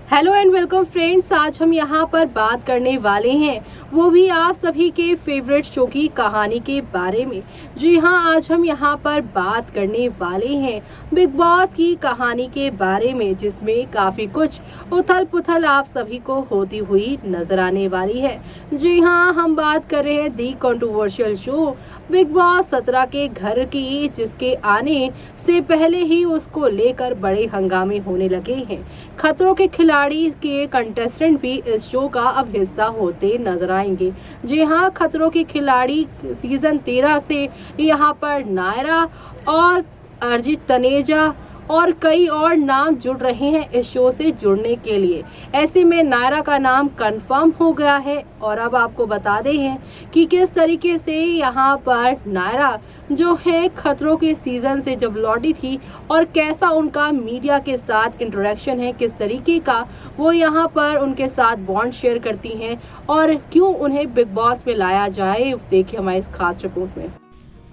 Hello and welcome friends. आज हम यहाँ पर बात करने वाले हैं वो भी आप सभी के फेवरेट शो की कहानी के बारे में। जी हाँ, आज हम यहाँ पर बात करने वाले हैं बिग बॉस की कहानी के बारे में, जिसमें काफी कुछ उथल पुथल आप सभी को होती हुई नजर आने वाली है। जी हाँ, हम बात कर रहे हैं दी कंट्रोवर्शियल शो बिग बॉस 17 के घर की, जिसके आने से पहले ही उसको लेकर बड़े हंगामे होने लगे हैं। खतरों के खिलाड़ी के कंटेस्टेंट भी इस शो का अब हिस्सा होते नजर आएंगे। जी हाँ, खतरों के खिलाड़ी सीजन 13 से यहाँ पर नायरा और अरिजीत तनेजा और कई और नाम जुड़ रहे हैं इस शो से जुड़ने के लिए। ऐसे में नायरा का नाम कंफर्म हो गया है और अब आपको बता दें हैं कि किस तरीके से यहाँ पर नायरा जो है खतरों के सीजन से जब लौटी थी और कैसा उनका मीडिया के साथ इंटरेक्शन है, किस तरीके का वो यहाँ पर उनके साथ बॉन्ड शेयर करती हैं और क्यों उन्हें बिग बॉस में लाया जाए, देखिए हमारी इस खास रिपोर्ट में।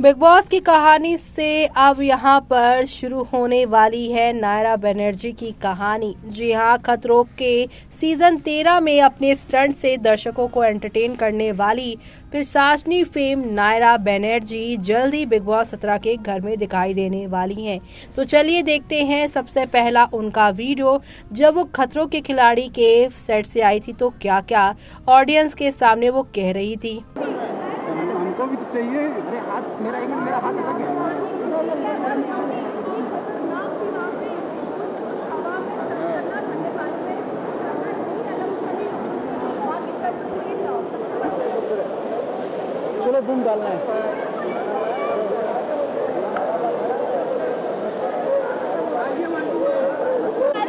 बिग बॉस की कहानी से अब यहाँ पर शुरू होने वाली है नायरा बनर्जी की कहानी। जी हाँ, खतरों के सीजन 13 में अपने स्टंट से दर्शकों को एंटरटेन करने वाली पिशाचनी फेम नायरा बनर्जी जल्द ही बिग बॉस 17 के घर में दिखाई देने वाली हैं। तो चलिए देखते हैं सबसे पहला उनका वीडियो, जब वो खतरों के खिलाड़ी के सेट से आई थी तो क्या क्या ऑडियंस के सामने वो कह रही थी। हमको भी तो चाहिए। अरे हाथ मेरा एक मिनट, मेरा हाथ इधर गया। चलो बूम डालना है।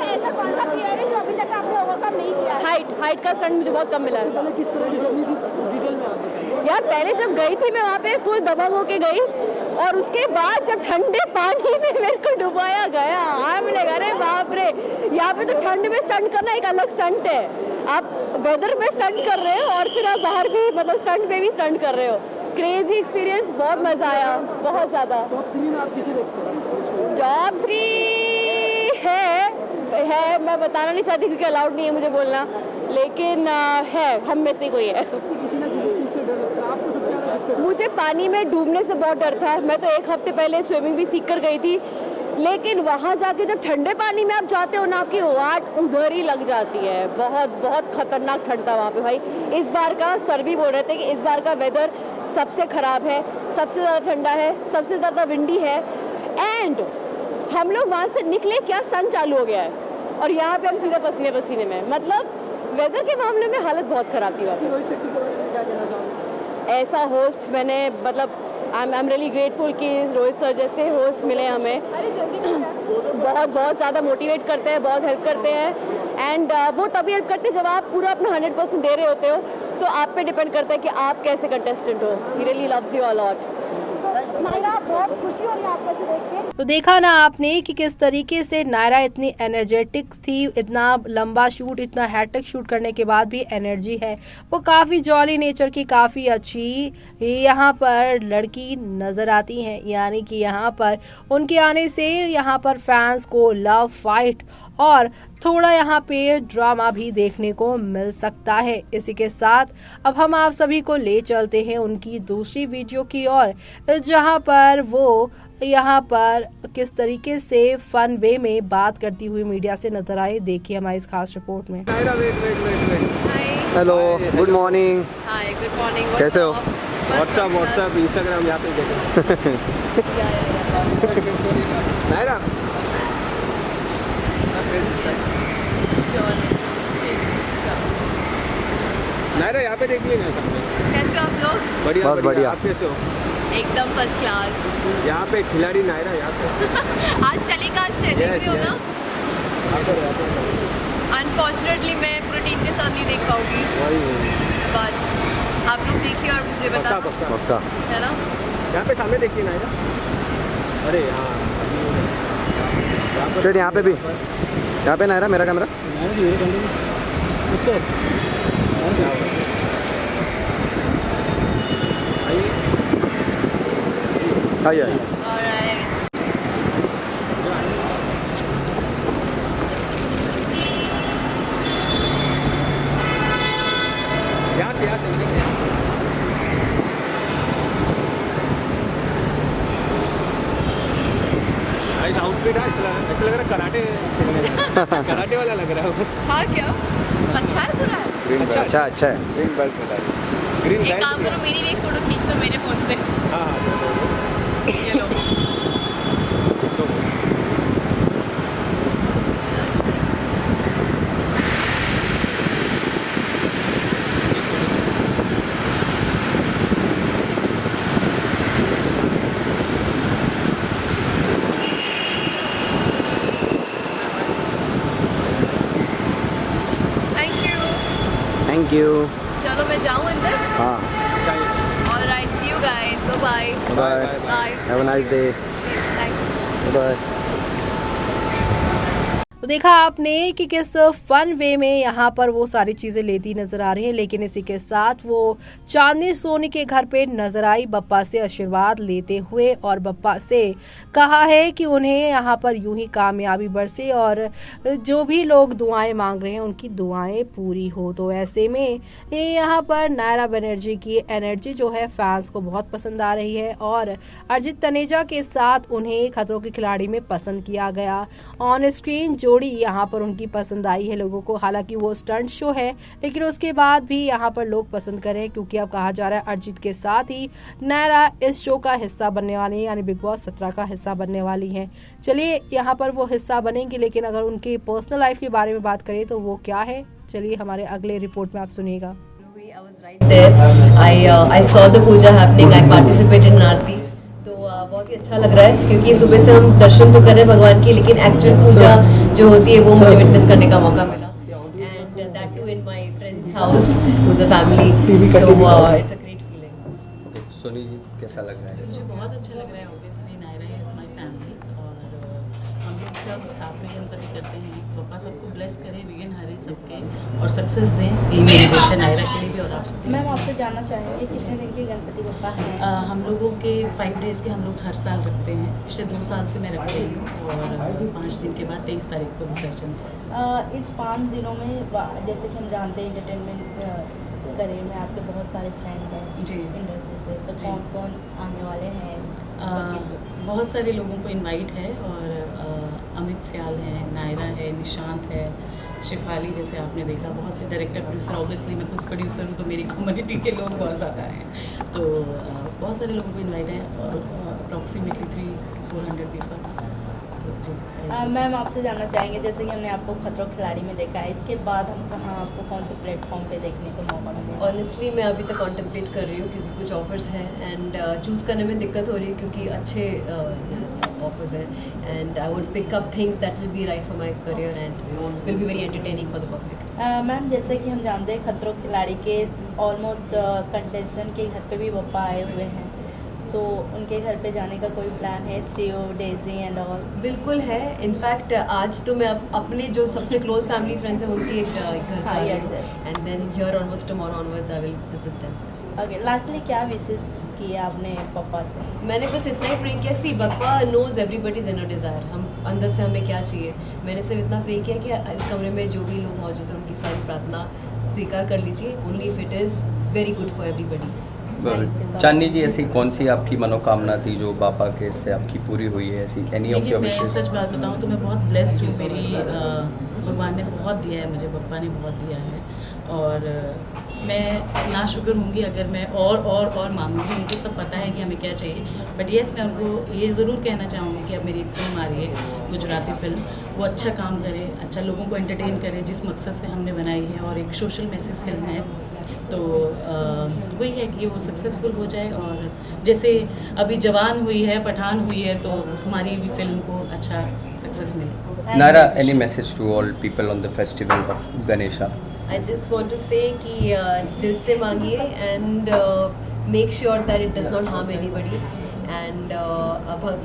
ऐसा कौन सा फियर है जो अभी तक आपने ओवरकम नहीं किया? हाइट का स्टंट मुझे बहुत कम मिला है। पहले किस तरह की जर्नी थी, डिटेल में आप बताइए। यार पहले जब गई थी मैं वहाँ पे फुल दबंग होके गई और उसके बाद जब ठंडे पानी में मेरे को डुबाया गया, हाँ मैंने कहा अरे बाप रे, यहाँ पे तो ठंड में स्टंट करना एक अलग स्टंट है। आप वेदर में स्टंट कर रहे हो और फिर आप बाहर भी मतलब स्टंट में भी स्टंट कर रहे हो। क्रेजी एक्सपीरियंस, बहुत मजा आया, बहुत ज्यादा। टॉप 3 में आप किसे देखते हैं? टॉप 3 है मैं बताना नहीं चाहती क्योंकि अलाउड नहीं है मुझे बोलना, लेकिन है, हम में से कोई है। सबको किसी ना किसी चीज़ से डर लगता है। आपको सबसे ज़्यादा किससे? मुझे पानी में डूबने से बहुत डर था। मैं तो 1 हफ्ते पहले स्विमिंग भी सीख कर गई थी, लेकिन वहाँ जाके जब ठंडे पानी में आप जाते हो ना, आपकी वाट उधर ही लग जाती है। बहुत बहुत खतरनाक ठंड था वहाँ पे भाई। इस बार का सर भी बोल रहे थे कि इस बार का वेदर सबसे ख़राब है, सबसे ज़्यादा ठंडा है, सबसे ज़्यादा विंडी है। एंड हम लोग वहाँ से निकले क्या, सन चालू हो गया है और यहाँ पे हम सीधा पसीने पसीने में। मतलब वेदर के मामले में हालत बहुत ख़राब थी वहाँ पे। रोहित शेट्टी के बारे में क्या कहना चाहोगे? ऐसा होस्ट मैंने मतलब आई एम रियली ग्रेटफुल कि रोहित सर जैसे होस्ट मिले हमें। बहुत ज़्यादा मोटिवेट करते हैं, बहुत हेल्प करते हैं। एंड वो तभी हेल्प करते हैं जब आप पूरा अपना 100% दे रहे होते हो, तो आप पे डिपेंड करता है कि आप कैसे कंटेस्टेंट हो। He really loves you a lot. Naira, बहुत खुशी हो रही है आपको ऐसे देख के। तो देखा ना आपने कि किस तरीके से नायरा इतनी एनर्जेटिक थी, इतना लंबा शूट, इतना हैट्रिक शूट करने के बाद भी एनर्जी है। वो काफ़ी जॉली नेचर की, काफ़ी अच्छी यहाँ पर लड़की नज़र आती हैं। यानी कि यहाँ पर उनके आने से यहाँ पर फैंस को लव, फाइट और थोड़ा यहाँ पे ड्रामा भी देखने को मिल सकता है। इसी के साथ अब हम आप सभी को ले चलते हैं उनकी दूसरी वीडियो की ओर, जहाँ पर वो यहाँ पर किस तरीके से फन वे में बात करती हुई मीडिया से नजर आए, देखिए हमारी इस खास रिपोर्ट में। Naira, wait. Hello, good morning. Hi, good morning. कैसे हो? व्हाट्सएप इंस्टाग्राम यहाँ पे देखो। नायरा, नायरा यहाँ पे देखिए ना सामने। कैसे हो आप लोग? बढ़िया बस बढ़िया। आप कैसे हो? एकदम फर्स्ट क्लास। यहाँ पे खिलाड़ी नायरा यहाँ पे। आज टेलीकास्ट है, देख रहे हो ना? अनफॉर्चुनेटली मैं पूरी टीम के साथ नहीं देख पाऊंगी, बट आप लोग देखिए और मुझे बताना, पक्का। है ना? यहाँ पे सामने देखिए नायरा। अरे हाँ, शेट यहाँ पे भी, यहाँ पे नायरा, मेरा कैमरा। आइए आइए। Alright. बैठा ऐसा लग रहा है कराटे वाला लग रहा है वो। हाँ क्या अच्छा है पूरा है ग्रीन अच्छा, अच्छा अच्छा है ग्रीन बेल्ट मिला है। ग्रीन एक बेल्ट काम करो मेरी भी एक फोटो खींच दो मेरे फोन से हाँ ये लो थैंक यू चलो मैं जाऊँ अंदर हाँ alright see you guys bye bye bye have a nice day thanks bye. तो देखा आपने कि किस फन वे में यहाँ पर वो सारी चीजें लेती नजर आ रही है, लेकिन इसी के साथ वो चांदनी सोनी के घर पे नजर आई बप्पा से आशीर्वाद लेते हुए और बप्पा से कहा है कि उन्हें यहाँ पर यूं ही कामयाबी बरसे और जो भी लोग दुआएं मांग रहे हैं उनकी दुआएं पूरी हो। तो ऐसे में यहाँ पर नायरा बनर्जी की एनर्जी जो है फैंस को बहुत पसंद आ रही है और अर्जित तनेजा के साथ उन्हें खतरों के खिलाड़ी में पसंद किया गया। ऑन स्क्रीन जोड़ी यहाँ पर उनकी पसंद आई है लोगों को। हालांकि वो स्टंट शो है लेकिन उसके बाद भी यहाँ पर लोग पसंद कर रहे हैं क्योंकि अब कहा जा रहा है अरिजीत के साथ ही नायरा इस शो का हिस्सा बनने वाली है, यानी बिग बॉस 17 का हिस्सा बनने वाली हैं। चलिए यहाँ पर वो हिस्सा बनेंगे, लेकिन अगर उनकी पर्सनल लाइफ के बारे में बात करें तो वो क्या है, चलिए हमारे अगले रिपोर्ट में आप सुनिएगा। I saw the puja happening. I participated in आरती, तो बहुत ही अच्छा लग रहा है क्योंकि सुबह से हम दर्शन तो कर रहे हैं भगवान की, लेकिन एक्चुअल पूजा जो होती है वो मुझे विटनेस करने का मौका मिला and that too in my friends house who's a family, so it's a great feeling. Soni ji कैसा लग रहा है? मुझे बहुत अच्छा लग रहा है। Obviously Naira is my family और हम लोग सब साथ में गणपति करते हैं। पापा सबको ब्लेस करें, विघ्न हरे सबके और सक्सेस दें। ये मेरी विश है नायरा के लिए भी और आप सबके लिए। मैम आपसे जानना चाहेंगे कितने दिन के गणपति बप्पा हैं? हम लोगों के 5 डेज़ के हम लोग हर साल रखते हैं। पिछले 2 साल से मैं रख रही हूँ और 5 दिन के बाद 23 तारीख को विसर्जन है। इस 5 दिनों में जैसे कि हम जानते हैं एंटरटेनमेंट करियर में आपके बहुत सारे फ्रेंड हैं जी इंडस्ट्री से, तो कौन कौन आने वाले हैं? बहुत सारे लोगों को इनवाइट है और अमित सियाल हैं, नायरा है, निशांत है, शिफाली जैसे आपने देखा, बहुत से डायरेक्टर प्रोड्यूसर। ऑब्वियसली मैं खुद प्रोड्यूसर हूँ तो मेरी कम्युनिटी के लोग बहुत ज़्यादा हैं, तो बहुत सारे लोगों को इनवाइट है और अप्रॉक्सीमेटली 300-400 पीपल। तो जी मैम आपसे जानना चाहेंगे जैसे कि हमने आपको खतरों के खिलाड़ी में देखा है, इसके बाद हम कहाँ आपको कौन से प्लेटफॉर्म पे देखने को मौका मिलेगा? ऑनेस्टली मैं अभी तक कॉन्टेम्पलेट कर रही हूँ क्योंकि कुछ ऑफर्स हैं एंड चूज़ करने में दिक्कत हो रही है क्योंकि अच्छे ऑफर्स हैं and I would pick up things that will be right for my career and will be very entertaining for the public. Ma'am जैसे कि हम जानते हैं खतरों के खिलाड़ी के ऑलमोस्ट कंटेस्टेंट के घर पे भी बप्पा आए हुए हैं, सो उनके घर पे जाने का कोई प्लान है? CO, Daisy and all? बिल्कुल है। इनफैक्ट आज तो मैं अपने जो सबसे क्लोज फैमिली फ्रेंड्स हैं उनके एक घर जा रही हूँ and then here onwards tomorrow onwards I will visit them. Okay, lastly क्या विशेष किया आपने पप्पा से? मैंने बस इतना ही प्रे किया, see Bappa knows everybody's inner desire, हम अंदर से हमें क्या चाहिए। मैंने सिर्फ इतना प्रे किया कि इस कमरे में जो भी लोग मौजूद हैं उनकी सारी प्रार्थना स्वीकार कर लीजिए, only if it is very good for everybody. Chandni ji ऐसी कौन सी आपकी मनोकामना थी जो बाबा के से आपकी पूरी हुई है? ऐसी एनी ऑफ देखिए योर मैं विशेस? सच बात बताऊँ तो मैं बहुत ब्लेस्ड हूँ। मेरी भगवान ने बहुत दिया है मुझे, पप्पा ने बहुत दिया है और मैं नाशुक्र होंगी अगर मैं और मांगूंगी। उनको सब पता है कि हमें क्या चाहिए, बट येस मैं उनको ये ज़रूर कहना चाहूँगी कि अब मेरी एक फिल्म आ रही है गुजराती फिल्म, वो अच्छा काम करे, अच्छा लोगों को एंटरटेन करे जिस मकसद से हमने बनाई है और एक सोशल मैसेज फिल्म है, तो वही है कि वो सक्सेसफुल हो जाए और जैसे अभी जवान हुई है, पठान हुई है, तो हमारी भी फिल्म को अच्छा सक्सेस मिले। Naira, any message to all people on the festival of Ganesha? I just want to say कि दिल से मांगिए and make sure that it does not harm anybody and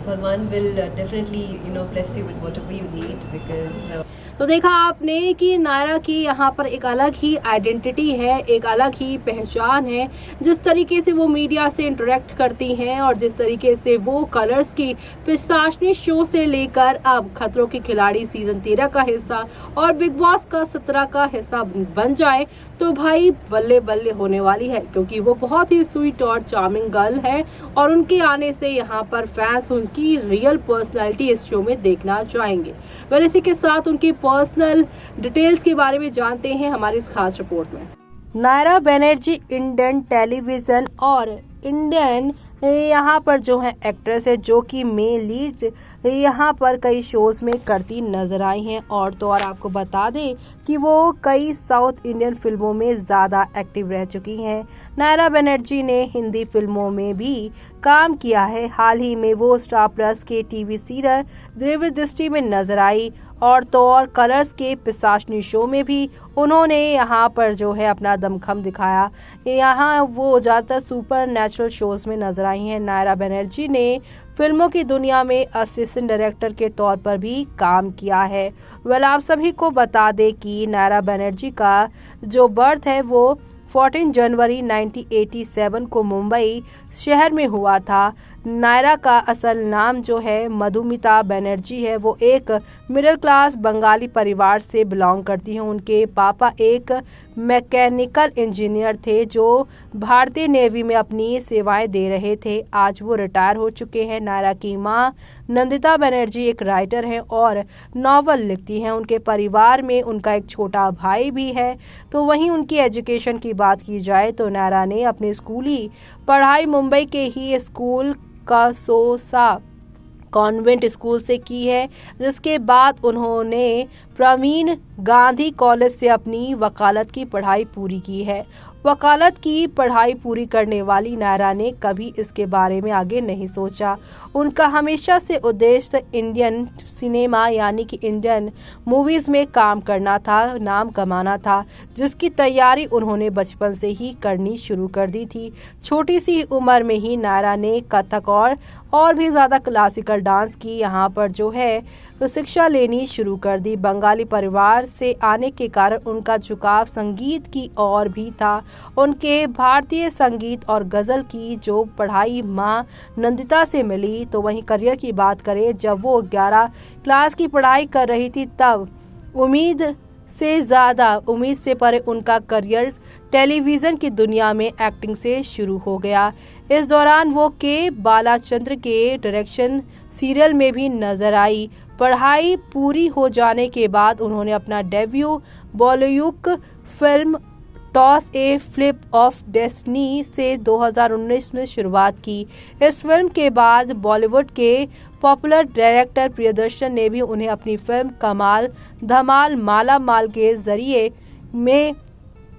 भगवान will definitely bless you with whatever you need because तो देखा आपने कि नायरा की यहाँ पर एक अलग ही आइडेंटिटी है, एक अलग ही पहचान है। जिस तरीके से वो मीडिया से इंटरेक्ट करती हैं और जिस तरीके से वो कलर्स की पिशाचनी शो से लेकर अब खतरों के खिलाड़ी सीजन 13 का हिस्सा और बिग बॉस का 17 का हिस्सा बन जाए तो भाई बल्ले बल्ले होने वाली है, क्योंकि वो बहुत ही स्वीट और चार्मिंग गर्ल है और उनके आने वजह से यहाँ पर फैंस उनकी रियल पर्सनालिटी इस शो में देखना चाहेंगे। वह इसी के साथ उनकी पर्सनल डिटेल्स के बारे में जानते हैं हमारी इस खास रिपोर्ट में। नायरा बनर्जी इंडियन टेलीविज़न और इंडियन यहाँ पर जो है एक्ट्रेस है, जो कि मेन लीड यहाँ पर कई शोज़ में करती नजर आई हैं। और तो और आपको बता दें कि वो कई साउथ इंडियन फिल्मों में ज़्यादा एक्टिव रह चुकी हैं। नायरा बनर्जी ने हिंदी फिल्मों में भी काम किया है। हाल ही में वो स्टार प्लस के टीवी सीरियल दिव्य दृष्टि में नजर आई और तो और कलर्स के पिशाचनी शो में भी उन्होंने यहाँ पर जो है अपना दमखम दिखाया। यहाँ वो ज़्यादातर सुपर नेचुरल शोज़ में नजर आई हैं। नायरा बनर्जी ने फिल्मों की दुनिया में असिस्टेंट डायरेक्टर के तौर पर भी काम किया है। वेल, आप सभी को बता दें कि नायरा बनर्जी का जो बर्थ है वो 14 जनवरी 1987 को मुंबई शहर में हुआ था। नायरा का असल नाम जो है मधुमिता बनर्जी है। वो एक मिडिल क्लास बंगाली परिवार से बिलोंग करती हैं। उनके पापा एक मैकेनिकल इंजीनियर थे जो भारतीय नेवी में अपनी सेवाएं दे रहे थे। आज वो रिटायर हो चुके हैं। नायरा की मां नंदिता बनर्जी एक राइटर हैं और नॉवल लिखती हैं। उनके परिवार में उनका एक छोटा भाई भी है। तो वहीं उनकी एजुकेशन की बात की जाए तो नायरा ने अपनी स्कूली पढ़ाई मुंबई के ही स्कूल कसोसा कॉन्वेंट स्कूल से की है, जिसके बाद उन्होंने प्रवीण गांधी कॉलेज से अपनी वकालत की पढ़ाई पूरी की है। वकालत की पढ़ाई पूरी करने वाली नायरा ने कभी इसके बारे में आगे नहीं सोचा। उनका हमेशा से उद्देश्य इंडियन सिनेमा यानी कि इंडियन मूवीज़ में काम करना था, नाम कमाना था, जिसकी तैयारी उन्होंने बचपन से ही करनी शुरू कर दी थी। छोटी सी उम्र में ही नायरा ने कथक और भी ज़्यादा क्लासिकल डांस की यहाँ पर जो है शिक्षा लेनी शुरू कर दी। बंगाली परिवार से आने के कारण उनका झुकाव संगीत की ओर भी था। उनके भारतीय संगीत और गज़ल की जो पढ़ाई मां नंदिता से मिली। तो वहीं करियर की बात करें, जब वो 11 क्लास की पढ़ाई कर रही थी तब उम्मीद से परे उनका करियर टेलीविज़न की दुनिया में एक्टिंग से शुरू हो गया। इस दौरान वो के बालाचंद्र के डायरेक्शन सीरियल में भी नजर आई। पढ़ाई पूरी हो जाने के बाद उन्होंने अपना debut Bollywood film toss A flip of destiny से 2019 में शुरुआत की। इस फिल्म के बाद बॉलीवुड के पॉपुलर डायरेक्टर प्रियदर्शन ने भी उन्हें अपनी फिल्म कमाल धमाल माला माल के जरिए में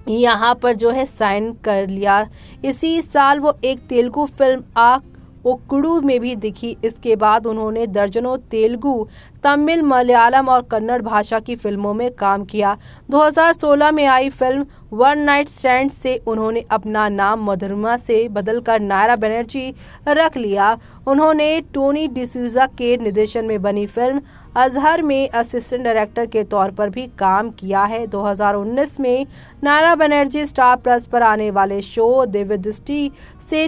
यहाँ पर जो है साइन कर लिया। इसी साल वो एक तेलुगु फिल्म आ ओकुडू में भी दिखी। इसके बाद उन्होंने दर्जनों तेलुगु, तमिल, मलयालम और कन्नड़ भाषा की फिल्मों में काम किया। 2016 में आई फिल्म वन नाइट स्टैंड से उन्होंने अपना नाम मधुरिमा से बदलकर नायरा बनर्जी रख लिया। उन्होंने टोनी डिसूजा के निर्देशन में बनी फिल्म अजहर में असिस्टेंट डायरेक्टर के तौर पर भी काम किया है। 2019 में नायरा बनर्जी स्टार प्लस पर आने वाले शो दिव्य दृष्टि से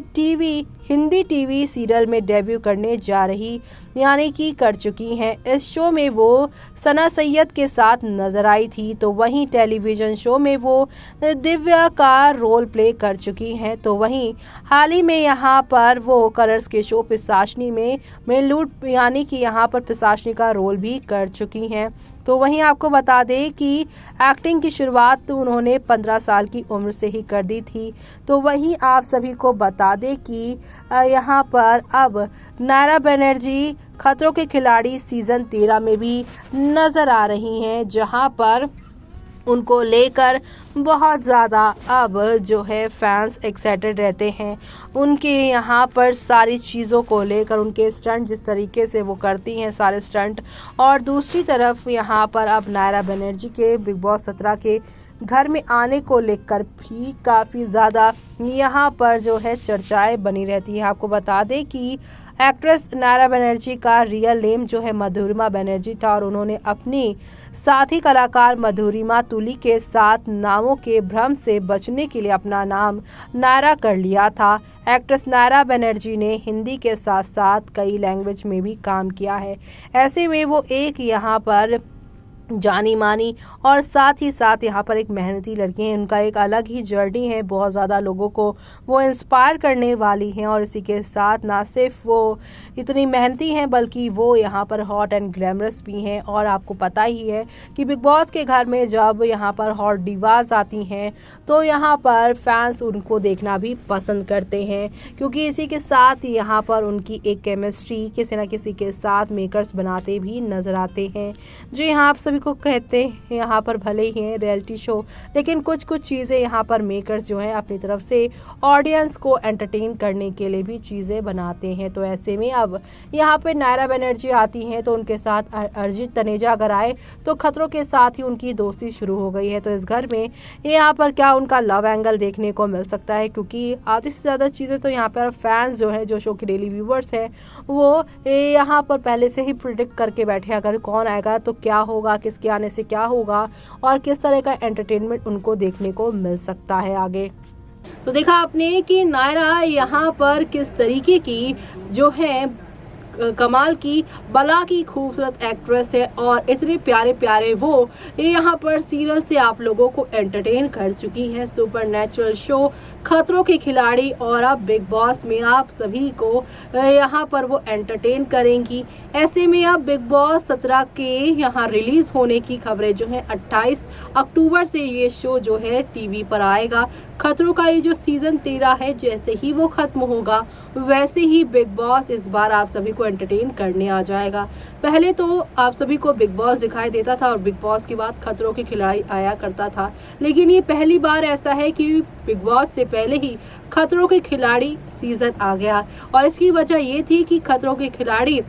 हिंदी टीवी सीरियल में डेब्यू करने जा रही यानी कि कर चुकी हैं। इस शो में वो सना सैयद के साथ नजर आई थी। तो वहीं टेलीविजन शो में वो दिव्या का रोल प्ले कर चुकी हैं। तो वहीं हाल ही में यहाँ पर वो कलर्स के शो पिशाचनी में लूट यानी कि यहाँ पर पिशाचनी का रोल भी कर चुकी हैं। तो वहीं आपको बता दें कि एक्टिंग की शुरुआत तो उन्होंने 15 साल की उम्र से ही कर दी थी। तो वहीं आप सभी को बता दें कि यहाँ पर अब नायरा बनर्जी खतरों के खिलाड़ी सीज़न 13 में भी नज़र आ रही हैं, जहाँ पर उनको लेकर बहुत ज़्यादा अब जो है फैंस एक्साइटेड रहते हैं। उनके यहाँ पर सारी चीज़ों को लेकर, उनके स्टंट जिस तरीके से वो करती हैं सारे स्टंट, और दूसरी तरफ यहाँ पर अब नायरा बनर्जी के बिग बॉस 17 के घर में आने को लेकर भी काफ़ी ज़्यादा यहाँ पर जो है चर्चाएं बनी रहती हैं। आपको बता दें कि एक्ट्रेस नायरा बनर्जी का रियल नेम जो है मधुरिमा बनर्जी था और उन्होंने अपनी साथी कलाकार मधुरिमा तुली के साथ नामों के भ्रम से बचने के लिए अपना नाम नायरा कर लिया था। एक्ट्रेस नायरा बनर्जी ने हिंदी के साथ साथ कई लैंग्वेज में भी काम किया है। ऐसे में वो एक यहाँ पर जानी मानी और साथ ही साथ यहाँ पर एक मेहनती लड़की हैं। उनका एक अलग ही जर्नी है, बहुत ज़्यादा लोगों को वो इंस्पायर करने वाली हैं। और इसी के साथ ना सिर्फ वो इतनी मेहनती हैं बल्कि वो यहाँ पर हॉट एंड ग्लैमरस भी हैं। और आपको पता ही है कि बिग बॉस के घर में जब यहाँ पर हॉट डिवास आती हैं तो यहाँ पर फैंस उनको देखना भी पसंद करते हैं, क्योंकि इसी के साथ यहाँ पर उनकी एक केमिस्ट्री किसी न किसी के साथ मेकर्स बनाते भी नज़र आते हैं। जी हाँ, आप सभी को कहते हैं यहाँ पर भले ही हैं रियलिटी शो, लेकिन कुछ चीज़ें यहाँ पर मेकर्स जो हैं अपनी तरफ से ऑडियंस को एंटरटेन करने के लिए भी चीज़ें बनाते हैं। तो ऐसे में अब यहाँ पे नायरा बनर्जी आती हैं तो उनके साथ अरिजीत तनेजा अगर आए तो खतरों के साथ ही उनकी दोस्ती शुरू हो गई है। तो इस घर में यहाँ पर क्या उनका लव एंगल देखने को मिल सकता है, क्योंकि आधी से ज़्यादा चीज़ें तो यहाँ पर फैंस जो है, जो शो के डेली व्यूवर्स हैं, वो यहाँ पर पहले से ही प्रिडिक्ट करके बैठे अगर कौन आएगा तो क्या होगा, किसके आने से क्या होगा और किस तरह का एंटरटेनमेंट उनको देखने को मिल सकता है आगे। तो देखा आपने कि नायरा यहाँ पर किस तरीके की जो है कमाल की बला की खूबसूरत एक्ट्रेस है और इतने प्यारे प्यारे वो यहाँ पर सीरियल से आप लोगों को एंटरटेन कर चुकी है। सुपरनैचुरल शो खतरों के खिलाड़ी और अब बिग बॉस में आप सभी को यहाँ पर वो एंटरटेन करेंगी। ऐसे में अब बिग बॉस 17 के यहाँ रिलीज होने की खबरें जो है 28 अक्टूबर से ये शो जो है टीवी पर आएगा। खतरों का ये जो सीजन 13 है, जैसे ही वो खत्म होगा वैसे ही बिग बॉस इस बार आप सभी को एंटरटेन करने आ जाएगा। पहले तो आप सभी को बिग बॉस दिखाई देता था और बिग बॉस के बाद खतरों के खिलाड़ी आया करता था, लेकिन ये पहली बार ऐसा है कि बिग बॉस से पहले ही खतरों के खिलाड़ी सीजन आ गया। और इसकी वजह ये थी कि खतरों के खिलाड़ी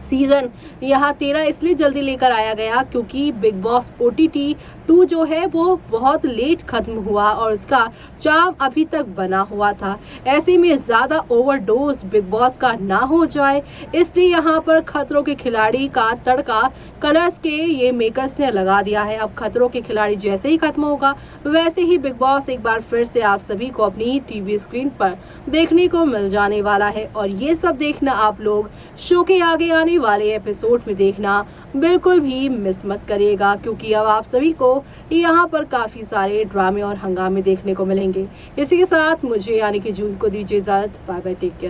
सीजन यहाँ 13 इसलिए जल्दी लेकर आया गया क्योंकि बिग बॉस OTT 2 जो है वो बहुत लेट खत्म हुआ और उसका चाव अभी तक बना हुआ था। ऐसे में ज़्यादा ओवरडोज बिग बॉस का ना हो जाए, इसलिए यहाँ पर खतरों के खिलाड़ी का तड़का कलर्स के ये मेकर्स ने लगा दिया है। अब खतरों के खिलाड़ी जैसे ही खत्म होगा वैसे ही बिग बॉस एक बार फिर से आप सभी को अपनी टीवी स्क्रीन पर देखने को मिल जाने वाला है। और ये सब देखना आप लोग शो के आगे आने वाले एपिसोड में देखना बिल्कुल भी मिस मत करिएगा, क्योंकि अब आप सभी को यहाँ पर काफ़ी सारे ड्रामे और हंगामे देखने को मिलेंगे। इसी के साथ मुझे यानी कि जूही को दीजिए इजाज़त। Bye bye, take care.